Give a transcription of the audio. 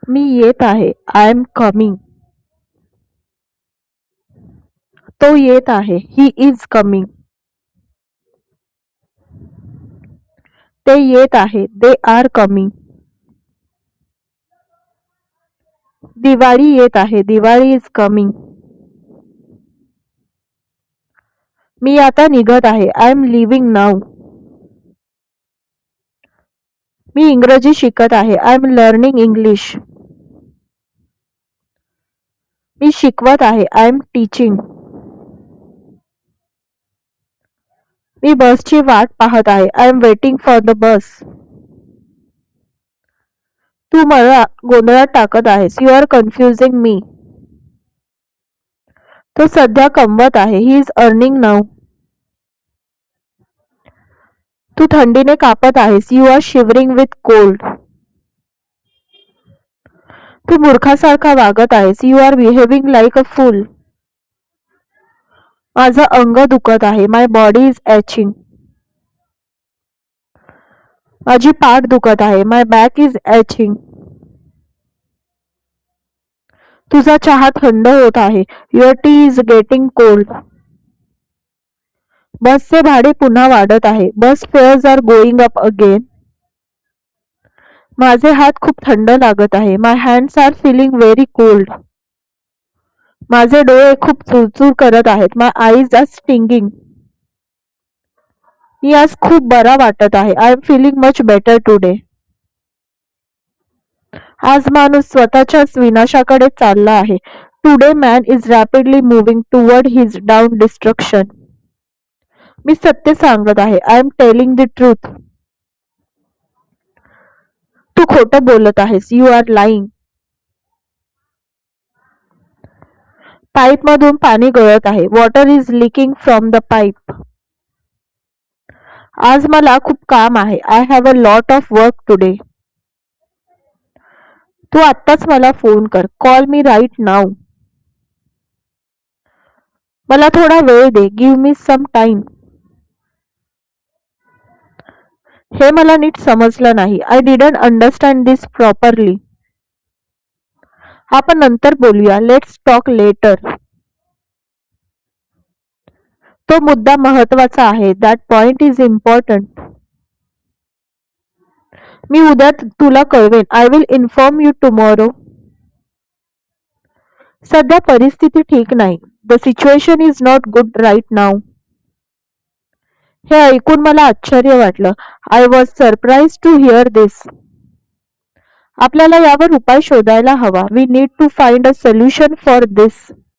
मी येत आहे. I am coming. तो येत आहे. He is coming. ते येत आहे. They are coming. दिवाळी येत आहे. Diwali is coming. मी आता निघत आहे. I am leaving now. मी इंग्रजी शिकत आहे. I am learning English. मी शिकवत आहे. I am teaching. मी बसची वाट पाहत आहे. I am waiting for the bus. तू मला गोंधळात टाकत आहेस. You are confusing me. तो सध्या कमवत आहे. He is earning now. तू थंडीने कापत आहेस. You are shivering with cold. तू मूर्खासारखा वागत आहेस. You are behaving like a fool. माझं अंग दुखत आहे. My body is aching. माझी पाठ दुखत आहे. My back is aching. तुझा चहा थंड होत आहे. Your tea is getting cold. बसचे भाडे पुन्हा वाढत आहे. Bus fares are going up again. माझे हात खूप थंड लागत आहे. My hands are feeling very cold. माझे डोळे खूप चुरचूर करत आहेत. My eyes are stinging. मी आज खूप बरा वाटत आहे. I am feeling much better today. आज माणूस स्वतःच्याच विनाशाकडे चालला आहे. Today man is rapidly moving toward his down destruction. मी सत्य सांगत आहे. I am telling the truth. तू खोटं बोलत आहेस. You R lying. पाईपमधून पाणी गळत आहे. Water is leaking from the pipe. आज मला खूप काम आहे. I have a lot of work today. तू आत्ताच मला फोन कर. Call me right now. मला थोडा वेळ दे. Give me some time. हे मला नीट समजलं नाही. I didn't understand this properly. आपण नंतर बोलूया. Let's talk later. तो मुद्दा महत्वाचा आहे. That point is important. मी उद्या तुला कळवेन. I will inform you tomorrow. सध्या परिस्थिती ठीक नाही. The situation is not good right now. हे ऐकून मला आश्चर्य वाटलं. I was surprise to hear this. आपल्याला यावर उपाय शोधायला हवा. We need to find a solution for this.